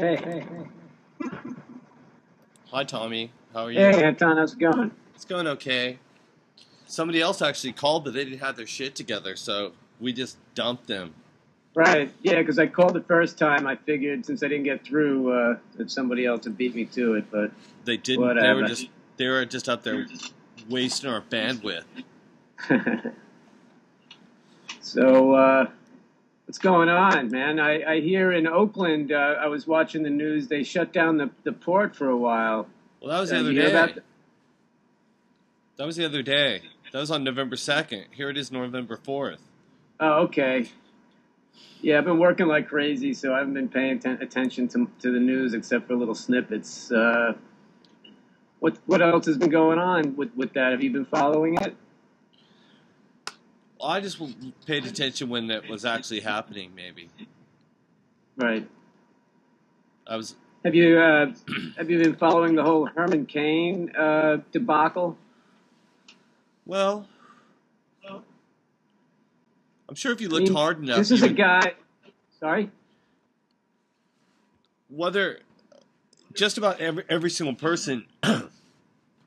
Hey, Hi, Tommy. How are you? hey, Anton, how's it going? It's going okay. Somebody else actually called, but they didn't have their shit together, so we just dumped them. Right, yeah, because I called the first time. I figured since I didn't get through, that somebody else would beat me to it, but They didn't. whatever. They were just up there wasting our bandwidth. So, what's going on, man? I hear in Oakland, I was watching the news, they shut down the port for a while. Well, that was the other You hear day. about That was the other day. That was on November 2nd. Here it is, November 4th. Oh, okay. Yeah, I've been working like crazy, so I haven't been paying attention to the news except for little snippets. What else has been going on with that? Have you been following it? Well, I just paid attention when it was actually happening, maybe. Right. I was. Have you been following the whole Herman Cain debacle? Well, I'm sure if you looked hard enough, this is a guy. Sorry. Whether just about every single person,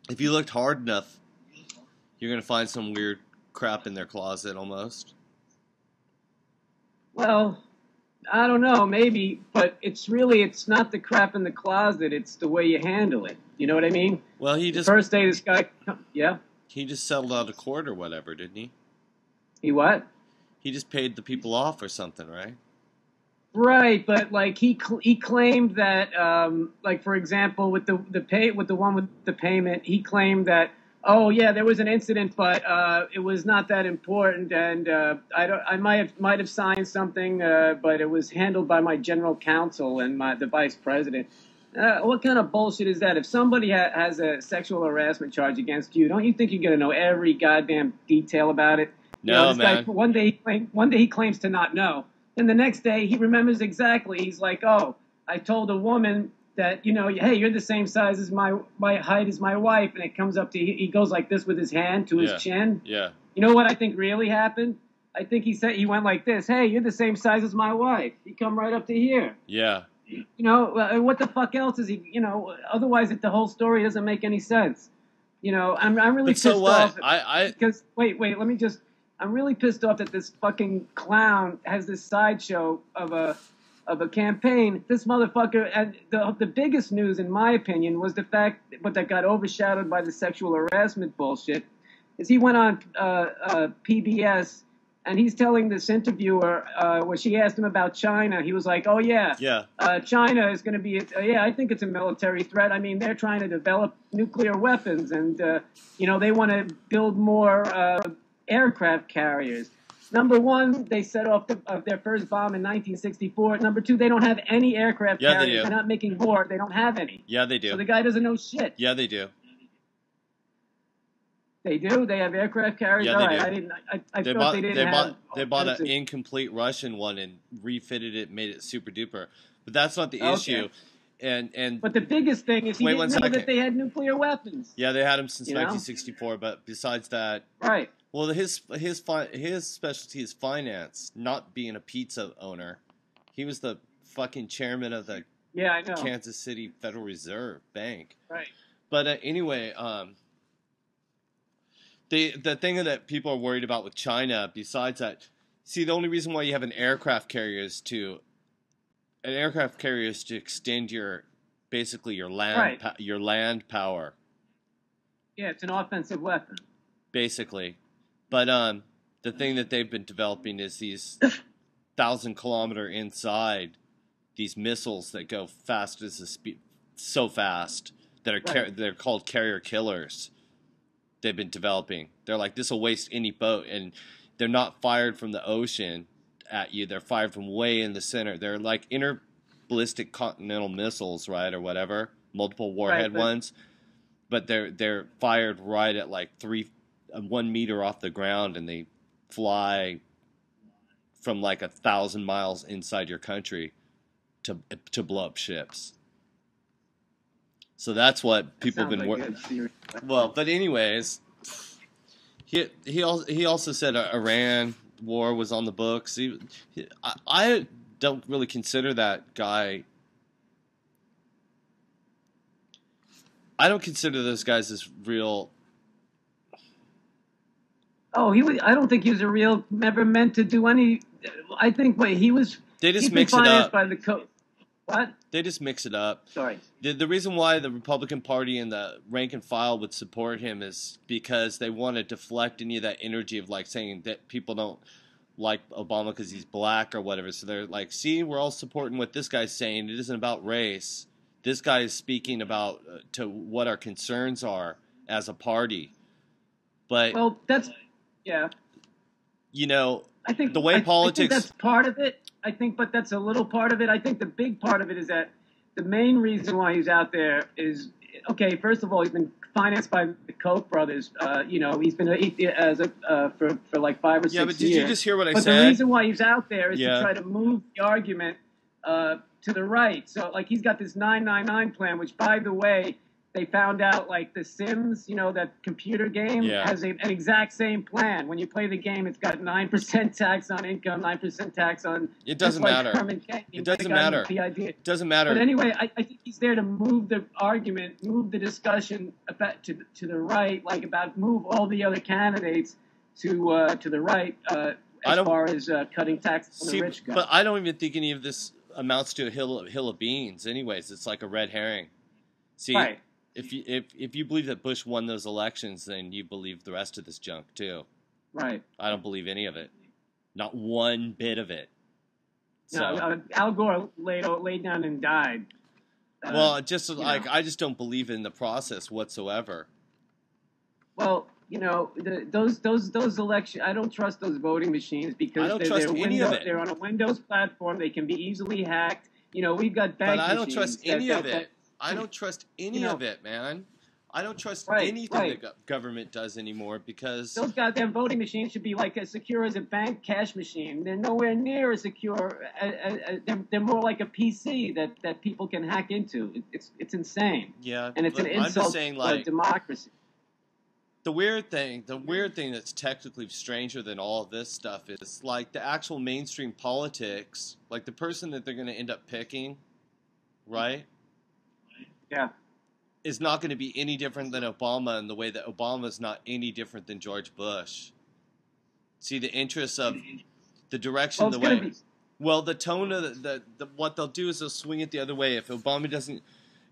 if you looked hard enough, you're gonna find some weird crap in their closet almost. Well, I don't know, maybe, but it's not the crap in the closet. It's the way you handle it. You know what I mean? Well, The first day this guy, yeah, he just settled out of court or whatever, didn't he? he what? He just paid the people off or something, right? Right, but like he claimed that like for example with the one with the payment, he claimed that oh yeah, there was an incident, but it was not that important, and I might have signed something, but it was handled by my general counsel and the vice president. What kind of bullshit is that? If somebody has a sexual harassment charge against you, don't you think you're gonna know every goddamn detail about it? No, this man. guy one day he claims to not know. And the next day, he remembers exactly. He's like, "Oh, I told a woman that, hey, you're the same size as my height as my wife." And it comes up to he goes like this with his hand to his chin. Yeah. You know what I think really happened? I think he went like this. "Hey, you're the same size as my wife." He come right up to here. Yeah. What the fuck else is he? Otherwise, the whole story doesn't make any sense. I'm really But pissed so what? off because wait, let me just. I'm really pissed off that this fucking clown has this sideshow of a campaign. This motherfucker, and the biggest news, in my opinion, was the fact, but that got overshadowed by the sexual harassment bullshit, is he went on PBS and he's telling this interviewer where she asked him about China. He was like, "Oh yeah, China is going to be, I think it's a military threat. I mean, they're trying to develop nuclear weapons, and they want to build more." Aircraft carriers. Number one, they set off their first bomb in 1964. Number two, they don't have any aircraft carriers. They do. They're not making more. They don't have any. Yeah, they do. So the guy doesn't know shit. Yeah, they do. They do? They have aircraft carriers? Yeah, All they right. do. I thought they didn't have. They bought an incomplete Russian one and refitted it, made it super duper. But that's not the issue. But the biggest thing is he didn't know that they had nuclear weapons. Yeah, they had them since 1964. But besides that, right. Well, his specialty is finance, not being a pizza owner. He was the fucking chairman of the I know. Kansas City Federal Reserve Bank. Right. But anyway, the thing that people are worried about with China, besides that, see, the only reason why you have an aircraft carrier is to extend your land power. Yeah, it's an offensive weapon. Basically. But the thing that they've been developing is these 1,000-kilometer inside, these missiles that go fast as a speed, so fast that are they're called carrier killers. They've been developing. They're like, this will waste any boat, and they're not fired from the ocean at you. They're fired from way in the center. They're like ballistic continental missiles, right, or whatever, multiple warhead ones, but they're fired right at like 1 meter off the ground, and they fly from like 1,000 miles inside your country to blow up ships. So that's what people have been working. Well, but anyways, he also said Iran war was on the books. I don't really consider that guy I don't consider those guys as real. Oh, I don't think he was a real. Never meant to do any. I think he was. They just He's mix been it financed up. by the code. What? They just mix it up. Sorry. The reason why the Republican Party and the rank and file would support him is because they want to deflect any of that energy of like saying that people don't like Obama because he's black or whatever. So they're like, see, we're all supporting what this guy's saying. It isn't about race. This guy is speaking about to what our concerns are as a party. But well, yeah. You know, I think the way politics. I think that's part of it. But that's a little part of it. I think the big part of it is that the main reason why he's out there is, okay, first of all, he's been financed by the Koch brothers. He's been for like 5 or 6 years. Yeah, but did you just hear what I said? But the reason why he's out there is to try to move the argument to the right. So, like, he's got this 999 plan, which, by the way, they found out, like, The Sims, that computer game, has an exact same plan. When you play the game, it's got 9% tax on income, 9% tax on... It doesn't matter. It doesn't matter. It doesn't matter. But anyway, I think he's there to move the argument, move the discussion to the right, move all the other candidates to the right as far as cutting taxes on the rich guy. But I don't even think any of this amounts to a hill of beans anyways. It's like a red herring. See... Right. If you believe that Bush won those elections, then you believe the rest of this junk too. Right. I don't believe any of it. Not one bit of it. No, Al Gore laid down and died. Well, I just don't believe in the process whatsoever. Well, those elections, I don't trust those voting machines because I don't trust any of it. They're on a Windows platform. They can be easily hacked. We've got bank machines. But I don't trust any of it. I don't trust any of it, man. I don't trust anything the government does anymore because... Those goddamn voting machines should be like as secure as a bank cash machine. They're nowhere near as secure. They're more like a PC that people can hack into. It's insane. Yeah. And it's an insult to democracy. The weird thing that's technically stranger than all of this stuff is like the actual mainstream politics, like the person that they're going to end up picking, right? Yeah. Is not going to be any different than Obama in the way that Obama is not any different than George Bush. See, the interests of the direction, the way... Well, the tone of the what they'll do is they'll swing it the other way. If Obama doesn't...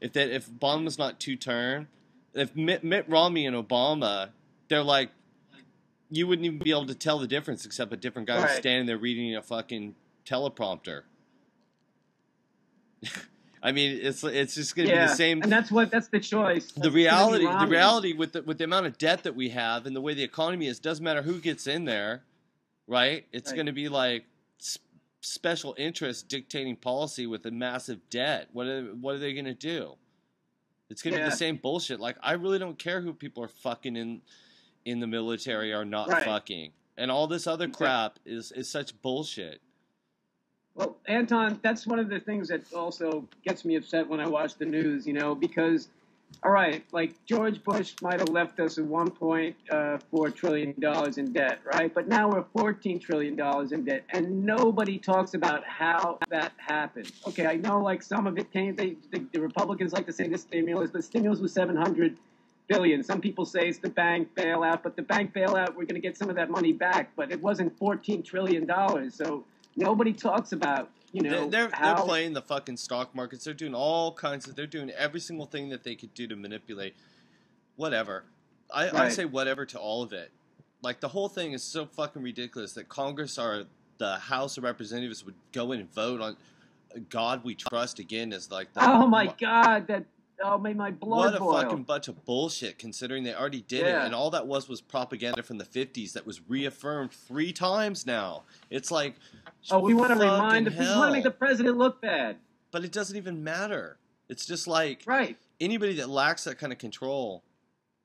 If Obama's not two-term... If Mitt Romney and Obama, they're like... You wouldn't even be able to tell the difference except a different guy who's standing there reading a fucking teleprompter. I mean, it's just going to be the same. And that's the choice. The reality with the amount of debt that we have and the way the economy is, doesn't matter who gets in there, right? It's going to be like special interests dictating policy with a massive debt. What are they going to do? It's going to be the same bullshit. Like, I really don't care who people are fucking in the military or not fucking, and all this other crap is such bullshit. Well, Anton, that's one of the things that also gets me upset when I watch the news, because, all right, like George Bush might have left us at one point $4 trillion in debt, right? But now we're $14 trillion in debt, and nobody talks about how that happened. Okay, I know like some of it came, the Republicans like to say the stimulus, but stimulus was $700 billion. Some people say it's the bank bailout, but the bank bailout, we're going to get some of that money back, but it wasn't $14 trillion, so... Nobody talks about, they're playing the fucking stock markets. They're doing all kinds of... They're doing every single thing that they could do to manipulate. Whatever. I say whatever to all of it. Like, the whole thing is so fucking ridiculous that Congress or the House of Representatives would go in and vote on God We Trust again as like the... Oh, my God, that... Oh, made my blood boil. What a fucking bunch of bullshit, considering they already did it. And all that was propaganda from the 50s that was reaffirmed 3 times now. It's like... Oh, we want to remind... We want to make the president look bad. But it doesn't even matter. It's just like... Right. Anybody that lacks that kind of control,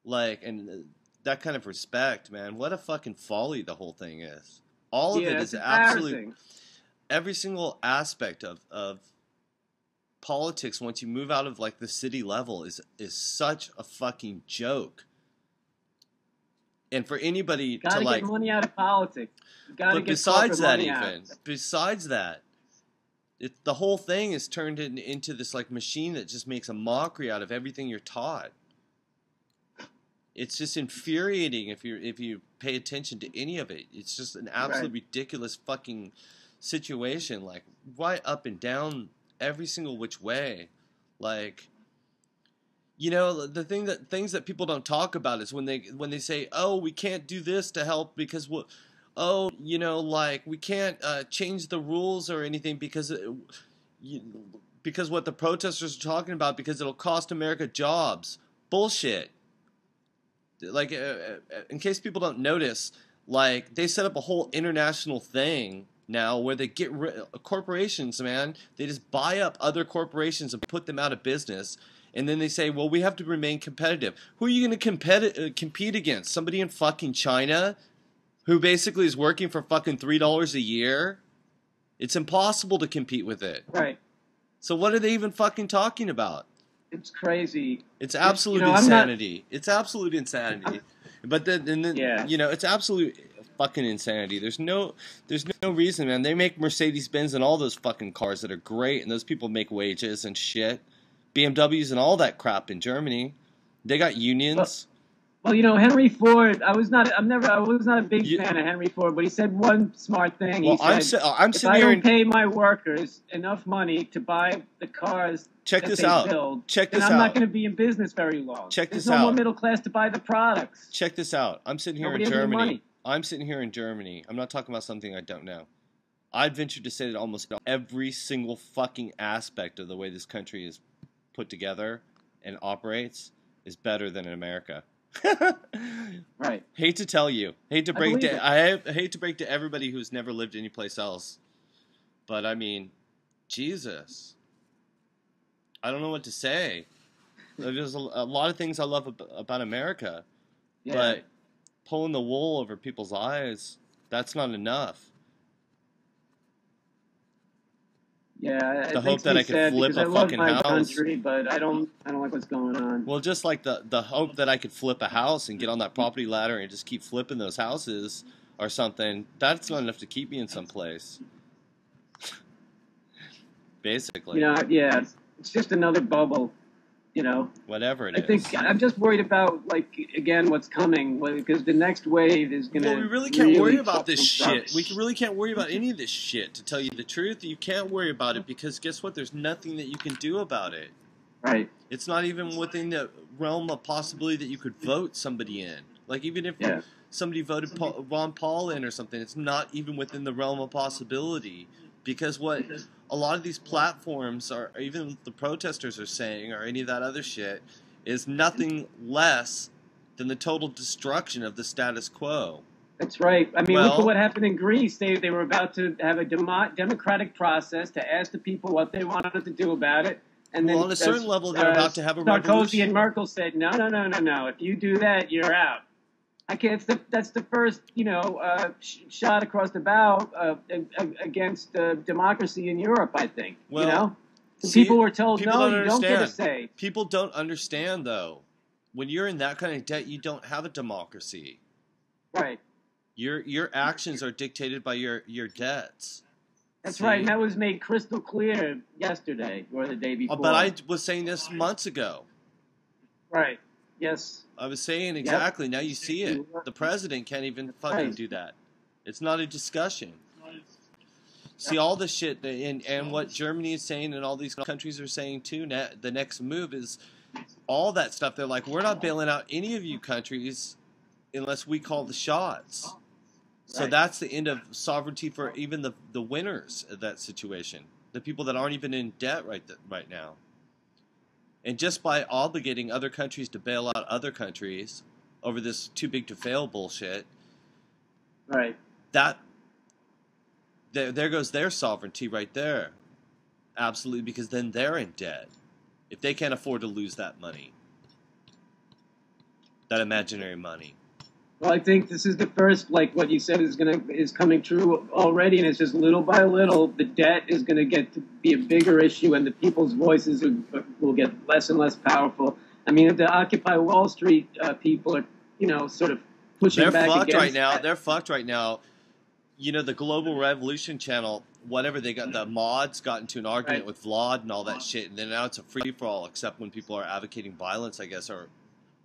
like, and that kind of respect, man, what a fucking folly the whole thing is. All of it is absolutely... Every single aspect of politics, once you move out of like the city level, is such a fucking joke. And for anybody to like get money out of politics, but besides that, the whole thing is turned into this like machine that just makes a mockery out of everything you're taught. it's just infuriating if you pay attention to any of it. It's just an absolute ridiculous fucking situation, like right up and down every single which way. Like, you know, things that people don't talk about is when they say, oh, we can't do this to help because what, oh, you know, like we can't change the rules or anything because what the protesters are talking about because it'll cost America jobs. Bullshit. Like, in case people don't notice, like, they set up a whole international thing now where they get corporations, man. They just buy up other corporations and put them out of business. And then they say, well, we have to remain competitive. Who are you going to compete against? Somebody in fucking China who basically is working for fucking $3 a year? It's impossible to compete with it. Right. So what are they even fucking talking about? It's crazy. It's absolute insanity. It's absolute insanity. But then you know, it's absolute fucking insanity. There's no reason, man. They make Mercedes-Benz and all those fucking cars that are great, and those people make wages and shit. BMWs and all that crap in Germany. They got unions. Well, you know, Henry Ford. I was not a big fan of Henry Ford, but he said one smart thing. He said, if I don't pay my workers enough money to buy the cars that they build, then I'm not going to be in business very long. There's no more middle class to buy the products. Check this out. I'm sitting here in Germany. I'm sitting here in Germany. I'm not talking about something I don't know. I'd venture to say that almost every single fucking aspect of the way this country is put together and operates is better than in America. Right. Hate to tell you. I hate to break to everybody who's never lived anyplace else. But I mean, Jesus. I don't know what to say. There's a lot of things I love about America. Yeah. But pulling the wool over people's eyes, that's not enough. Yeah, the hope that I could flip a fucking house. Country, but I don't like what's going on. Well, just like the hope that I could flip a house and get on that property ladder and just keep flipping those houses or something, that's not enough to keep me in some place. Basically. You know, yeah, it's just another bubble. You know, whatever it is. I think I'm just worried about, like, again, what's coming, because the next wave is going to. Well, we really can't worry about this shit. We really can't worry about any of this shit. To tell you the truth, you can't worry about it because guess what? There's nothing that you can do about it. Right. It's not even within the realm of possibility that you could vote somebody in. Like, even if somebody voted Ron Paul in or something, it's not even within the realm of possibility. Because what a lot of these platforms, or even the protesters are saying, or any of that other shit, is nothing less than the total destruction of the status quo. That's right. I mean, look at what happened in Greece. They were about to have a democratic process to ask the people what they wanted to do about it. And then on a certain level, they're about to have a revolution. Sarkozy and Merkel said, no. If you do that, you're out. That's the first, shot across the bow against democracy in Europe, I think. Well, you know? People were told, no, you don't get a say. People don't understand, though. When you're in that kind of debt, you don't have a democracy. Right. Your actions are dictated by your debts. That's right, and that was made crystal clear yesterday or the day before. But I was saying this months ago. Right. Yes. I was saying exactly. Yep. Now you see it. The president can't even fucking do that. It's not a discussion. See, all the shit and what Germany is saying and all these countries are saying too, the next move is all that stuff. They're like, we're not bailing out any of you countries unless we call the shots. So that's the end of sovereignty for even the winners of that situation. The people that aren't even in debt right now. And just by obligating other countries to bail out other countries over this too big to fail bullshit, right? There goes their sovereignty right there. Absolutely, because then they're in debt. If they can't afford to lose that money, that imaginary money. Well, I think this is the first, like what you said, is coming true already, and it's just little by little, the debt is going to get to be a bigger issue, and the people's voices will get less and less powerful. I mean, if the Occupy Wall Street people are, sort of pushing back against that. They're fucked right now. You know, the Global Revolution channel, whatever, the mods got into an argument with Vlad and all that shit, and then now it's a free-for-all, except when people are advocating violence, I guess, or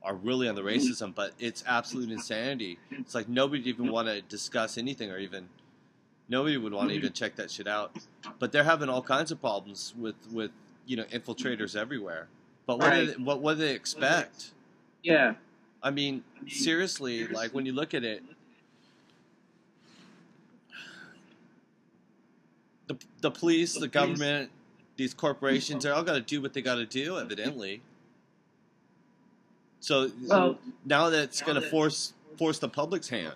are really on the racism, but it's absolute insanity. It's like nobody even want to discuss anything, or even nobody would want to even check that shit out. But they're having all kinds of problems with infiltrators everywhere. But what do they expect? Yeah. I mean, seriously, like when you look at it, the police, the government, these corporations, they're all got to do what they got to do, evidently. So now that's going to force the public's hand.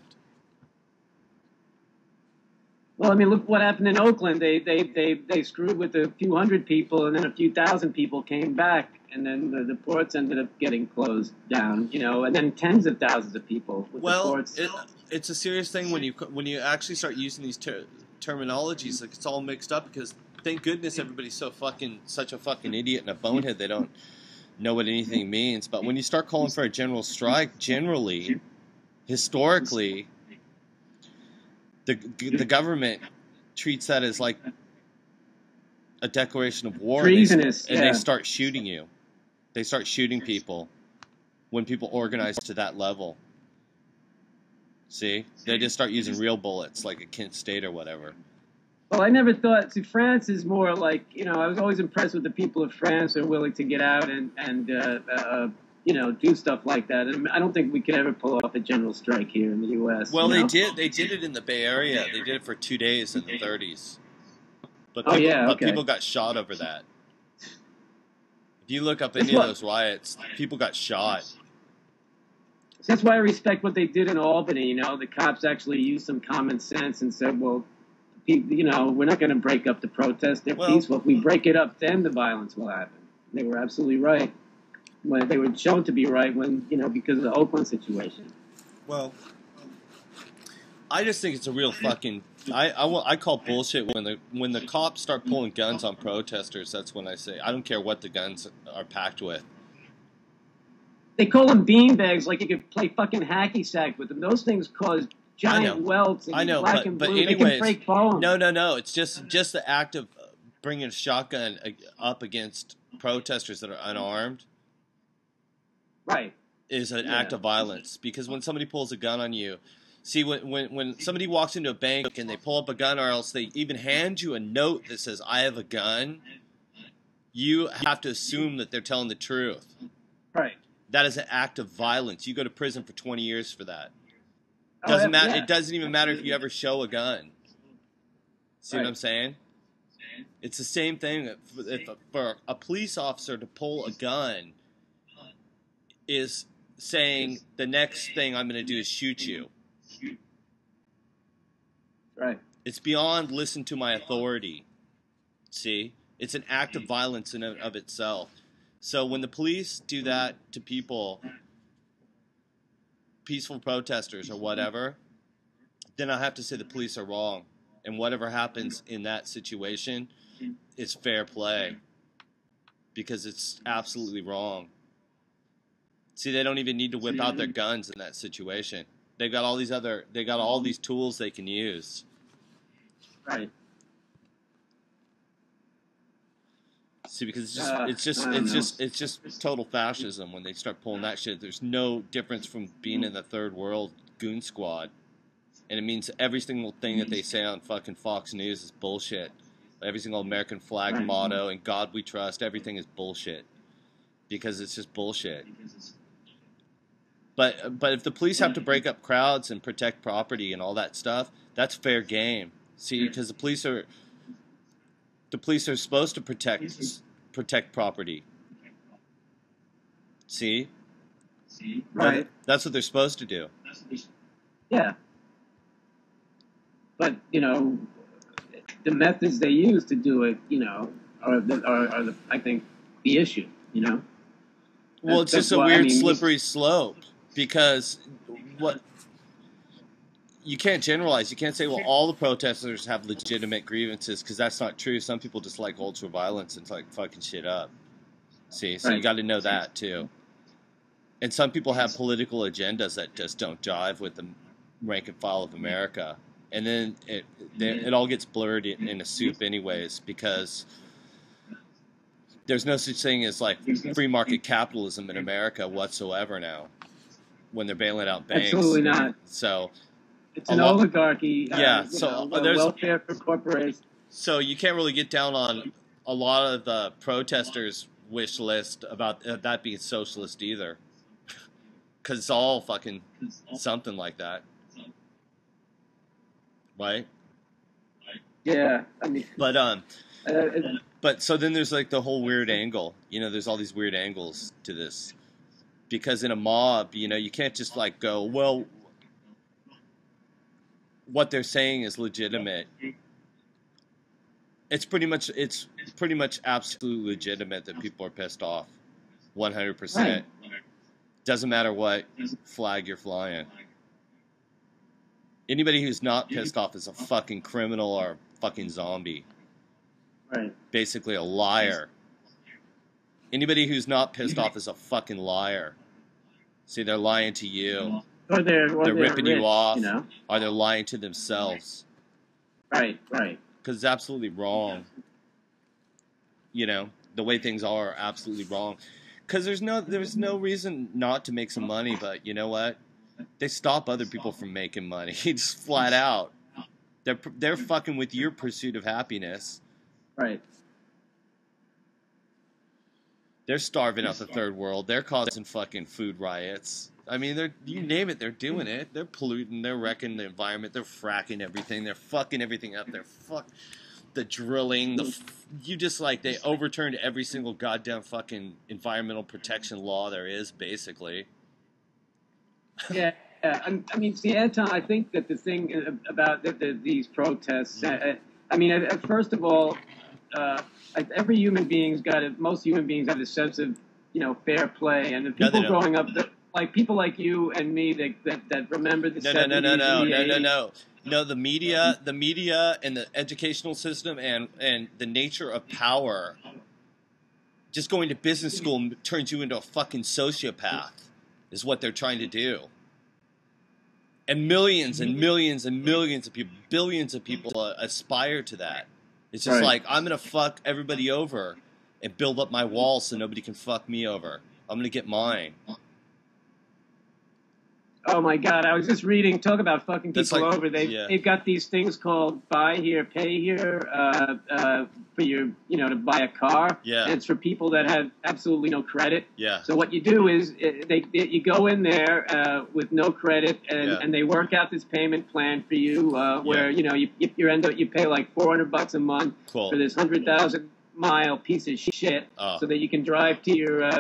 Well, I mean, look what happened in Oakland. They screwed with a few hundred people, and then a few thousand people came back, and then the ports ended up getting closed down. And then tens of thousands of people. With the ports. It's a serious thing when you actually start using these terminologies. Like, it's all mixed up because thank goodness everybody's such a fucking idiot and a bonehead. They don't know what anything means. But when you start calling for a general strike, generally, historically, the government treats that as like a declaration of war. Treasonous, and they start shooting you. They start shooting people when people organize to that level. See? They just start using real bullets, like a Kent State or whatever. Well, I never thought. See, France is more like, I was always impressed with the people of France. They're willing to get out and do stuff like that. And I don't think we could ever pull off a general strike here in the U.S. Well, they did. They did it in the Bay Area. They did it for 2 days in the 30s. But people got shot over that. If you look up any of those riots, people got shot. That's why I respect what they did in Albany. The cops actually used some common sense and said, well, we're not going to break up the protest. They're peaceful. If we break it up, then the violence will happen. They were absolutely right. When they were shown to be right because of the Oakland situation. Well, I just think it's a real fucking. I call bullshit when the cops start pulling guns on protesters. That's when I say I don't care what the guns are packed with. They call them beanbags, like you could play fucking hacky sack with them. Those things cause giant welts. And black and blue. Anyways, they can break bones. No. It's just the act of bringing a shotgun up against protesters that are unarmed. Right. Is an act of violence, because when somebody pulls a gun on you, see, when somebody walks into a bank and they pull up a gun, or else they even hand you a note that says I have a gun, you have to assume that they're telling the truth. Right. That is an act of violence. You go to prison for 20 years for that. Doesn't matter. Yeah. It doesn't even matter if you ever show a gun. See what I'm saying? It's the same thing. For a police officer to pull a gun is saying the next thing I'm going to do is shoot you. Right. It's beyond listen to my authority. See? It's an act of violence in and of itself. So when the police do that to people, peaceful protesters or whatever, then I have to say the police are wrong. And whatever happens in that situation is fair play. Because it's absolutely wrong. See, they don't even need to whip out their guns in that situation. They've got all these tools they can use. Right. See, because it's just total fascism when they start pulling that shit. There's no difference from being in the third world goon squad. And it means every single thing that they say on fucking Fox News is bullshit. Every single American flag motto and God we trust, everything is bullshit. Because it's just bullshit. But if the police have to break up crowds and protect property and all that stuff, that's fair game. See, because the police are supposed to protect property. See? Right. That's what they're supposed to do. Yeah. But, the methods they use to do it, are I think, the issue, Well, it's just a weird slippery slope, because you can't generalize. You can't say, well, all the protesters have legitimate grievances, because that's not true. Some people just like ultra violence and like fucking shit up. See, so you got to know that too. And some people have political agendas that just don't jive with the rank and file of America, and then it all gets blurred in a soup, anyways, because There's no such thing as like free market capitalism in America whatsoever now. When they're bailing out banks, absolutely not. So it's an oligarchy. Yeah, so there's welfare for corporations. So you can't really get down on a lot of the protesters' wish list about that being socialist either, because it's all fucking something like that, right? Yeah, I mean, but so then there's like the whole weird angle. You know, there's all these weird angles to this, because in a mob, you know, you can't just like go, well, what they're saying is legitimate. It's pretty much absolutely legitimate that people are pissed off, 100%. Right. Doesn't matter what flag you're flying. Anybody who's not pissed off is a fucking criminal or a fucking zombie. Right. Basically a liar. Anybody who's not pissed off is a fucking liar. See, they're lying to you. Or they're ripping rich, you off. You know? Or they're lying to themselves. Right. Because it's absolutely wrong. You know, the way things are absolutely wrong. Because there's no reason not to make some money, but you know what? They stop other people from making money. Just flat out. They're fucking with your pursuit of happiness. Right. They're starving out the third world. They're causing fucking food riots. I mean, you name it, they're doing it. They're polluting. They're wrecking the environment. They're fracking everything. They're fucking everything up. The drilling. They overturned every single goddamn fucking environmental protection law there is, basically. Yeah. I mean, see, Anton, I think that the thing about these protests, first of all, every human being's most human beings have a sense of, fair play, and the people growing up, like people like you and me that remember the 70s. No, the media and the educational system and the nature of power. Just going to business school turns you into a fucking sociopath, is what they're trying to do. And millions and millions and millions of people, billions of people aspire to that. It's just like, I'm going to fuck everybody over and build up my wall so nobody can fuck me over. I'm going to get mine. Oh my God! I was just reading. Talk about fucking people over. They've got these things called buy here, pay here for your, to buy a car. Yeah. And it's for people that have absolutely no credit. Yeah. So what you do is you go in there with no credit, and they work out this payment plan for you where you pay like $400 a month for this 100,000-mile piece of shit, so that you can drive to your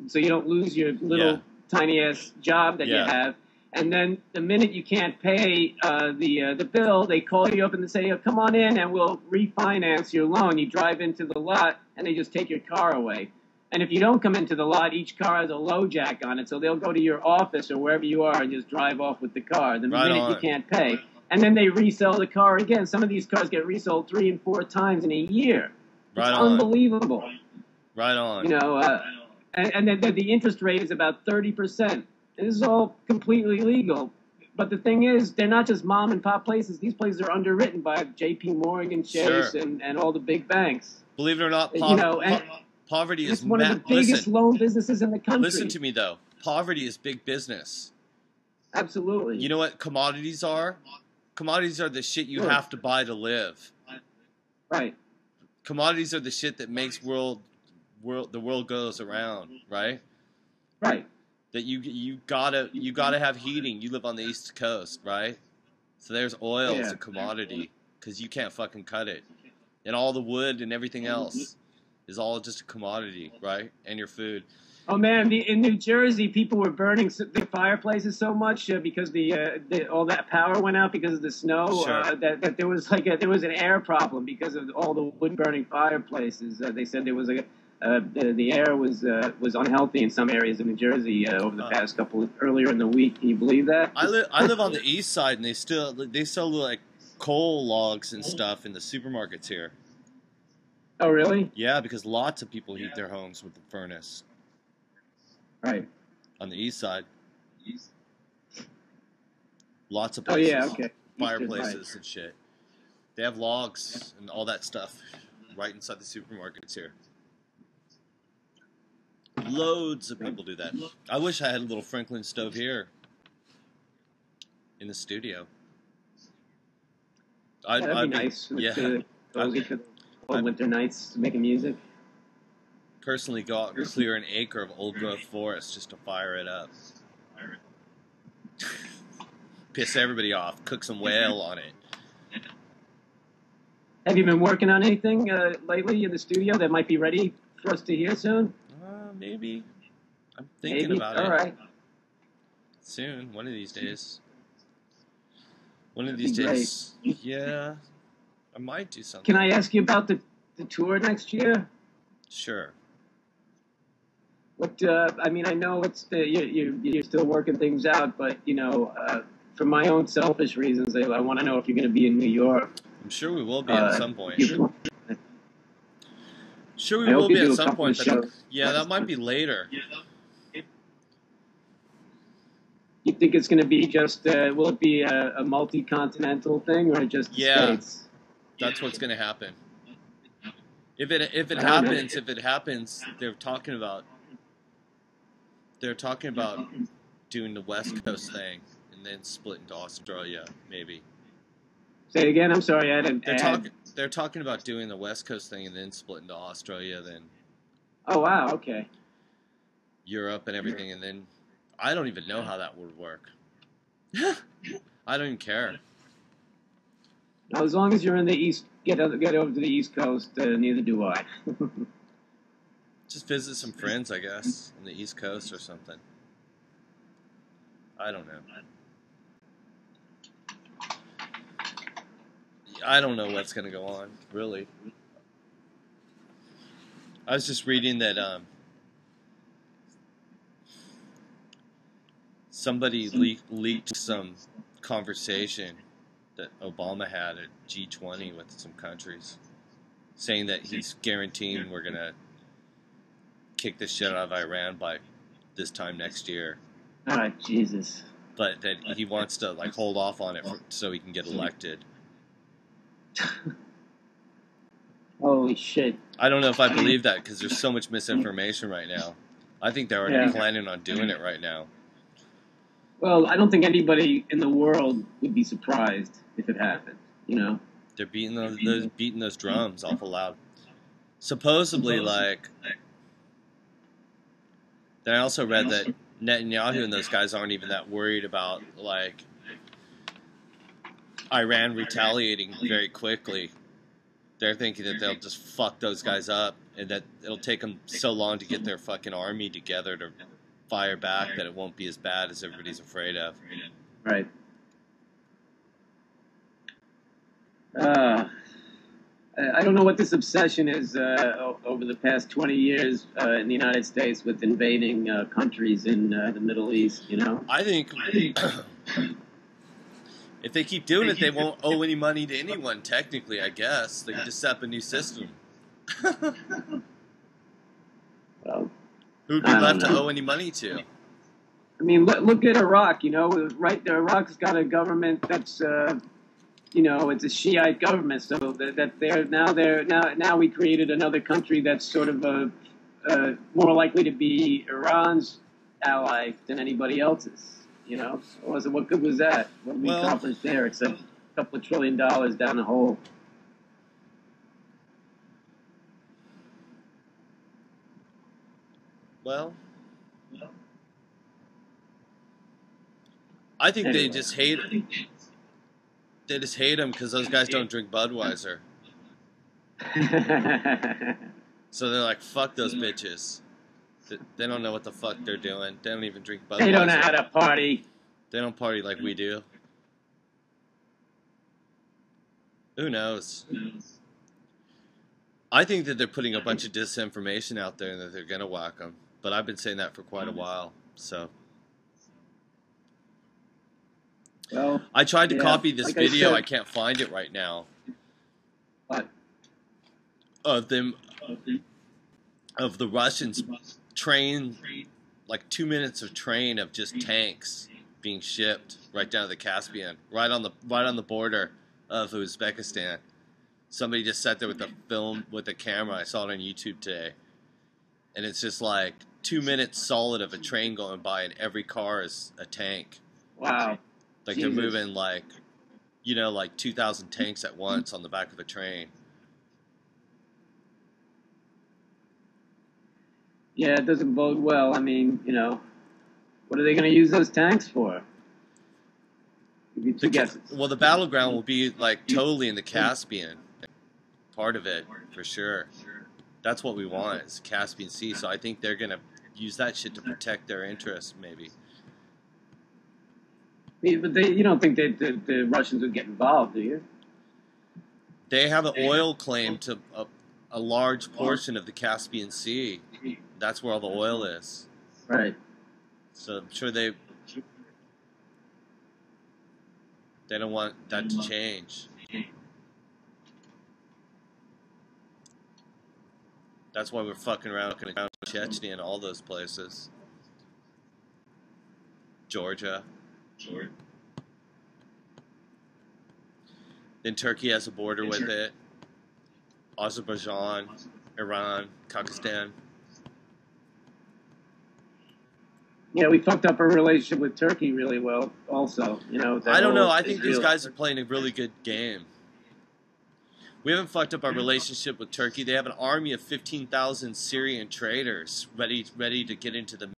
so you don't lose your little tiny ass job that you have. And then the minute you can't pay the bill, they call you up and they say, come on in and we'll refinance your loan. You drive into the lot and they just take your car away. And if you don't come into the lot, each car has a low jack on it. So they'll go to your office or wherever you are and just drive off with the car the minute you can't pay. And then they resell the car again. Some of these cars get resold 3 and 4 times in a year. It's unbelievable. Right on. And then the interest rate is about 30%. This is all completely legal. But the thing is, they're not just mom and pop places. These places are underwritten by J.P. Morgan, Chase, and all the big banks. Believe it or not, poverty is one of the biggest loan businesses in the country. Listen to me, though. Poverty is big business. Absolutely. You know what commodities are? Commodities are the shit you have to buy to live. Right. Commodities are the shit that makes the world goes around, right? Right. That you gotta have heating. You live on the East Coast, right? So there's oil as a commodity because you can't fucking cut it, and all the wood and everything else is all just a commodity, right? And your food. Oh man, in New Jersey, people were burning the fireplaces so much because all that power went out because of the snow. Sure. That there was an air problem because of all the wood burning fireplaces. They said there was the air was unhealthy in some areas of New Jersey over the past earlier in the week. Can you believe that? I live on the east side, and they sell like coal logs and stuff in the supermarkets here. Oh really? Yeah, because lots of people heat their homes with the furnace. Right. On the east side. Lots of places. Oh yeah, okay. Fireplaces and shit. They have logs and all that stuff right inside the supermarkets here. Loads of people do that. I wish I had a little Franklin stove here in the studio. That'd be nice. Yeah. Cozy for the winter nights making music. Personally go out and clear an acre of old growth forest just to fire it up. Piss everybody off. Cook some whale on it. Have you been working on anything lately in the studio that might be ready for us to hear soon? Maybe. I'm thinking about it. All right. Soon, one of these days. One of these days. Yeah. I might do something. Can I ask you about the tour next year? Sure. What I mean, I know it's you're still working things out, but for my own selfish reasons, I want to know if you're going to be in New York. I'm sure we will be at some point. Sure, we I will hope you be do at a some couple point, of but shows. yeah, that might be later. You think it's going to be just will it be a multi-continental thing or just the States? That's what's going to happen. If it happens, they're talking about doing the West Coast thing and then split into Australia, maybe. Say it again. I'm sorry, I didn't. They're talking about doing the West Coast thing and then split into Australia, then. Oh wow! Okay. Europe and everything, and then I don't even know how that would work. I don't even care. Now, as long as you're in the East, get over to the East Coast. Neither do I. Just visit some friends, I guess, on the East Coast or something. I don't know. I don't know what's going to go on, really. I was just reading that somebody leaked some conversation that Obama had at G20 with some countries, saying that he's guaranteeing we're going to kick the shit out of Iran by this time next year. Oh, Jesus. But that he wants to hold off on it so he can get elected. Holy shit. I don't know if I believe that because there's so much misinformation right now. I think they're already planning on doing it right now. Well, I don't think anybody in the world would be surprised if it happened, They're beating those drums awful loud. Supposedly, then I also read that Netanyahu and those guys aren't even that worried about, Iran retaliating very quickly. They're thinking that they'll just fuck those guys up and that it'll take them so long to get their fucking army together to fire back that it won't be as bad as everybody's afraid of. Right. I don't know what this obsession is over the past 20 years in the United States with invading countries in the Middle East, I think if they keep doing it, they won't owe any money to anyone, technically, I guess. They can just set up a new system. Well, who'd be left to owe any money to? I mean, look at Iraq, right? Iraq's got a government that's, it's a Shiite government, so that now we created another country that's sort of more likely to be Iran's ally than anybody else's. So what good was that? What did we accomplish there except a couple of $1 trillion down the hole? Well, I think they just hate him. They just hate him because those guys don't drink Budweiser. So they're like, fuck those bitches. They don't know what the fuck they're doing. They don't even drink Budweiser. They don't know how to party. They don't party like we do. Who knows? I think that they're putting a bunch of disinformation out there and that they're going to whack them. But I've been saying that for quite a while. So well, I tried to copy this video. I can't find it right now. What? Of the Russians train, 2 minutes of train of just tanks being shipped right down to the Caspian, right on the border of Uzbekistan. Somebody just sat there with a camera. I saw it on YouTube today, and it's just like 2 minutes solid of a train going by, and every car is a tank. Wow. Like Jesus. they're moving like, you know, like 2,000 tanks at once on the back of a train. Yeah, it doesn't bode well. I mean, you know, what are they going to use those tanks for? Give you two guesses. Well, the battleground will be like totally in the Caspian. Part of it, for sure. That's what we want, is Caspian Sea. So I think they're going to use that shit to protect their interests, maybe. Yeah, but you don't think that the Russians would get involved, do you? They have an oil claim to a large portion of the Caspian Sea. That's where all the oil is. Right. So I'm sure they don't want that to change. That's why we're fucking around in Chechnya and all those places. Georgia. Then Turkey has a border with it. Azerbaijan, Iran, Kazakhstan. Yeah, we fucked up our relationship with Turkey really well also. You know, I don't know. I think these guys are playing a really good game. We haven't fucked up our relationship with Turkey. They have an army of 15,000 Syrian traders ready to get into the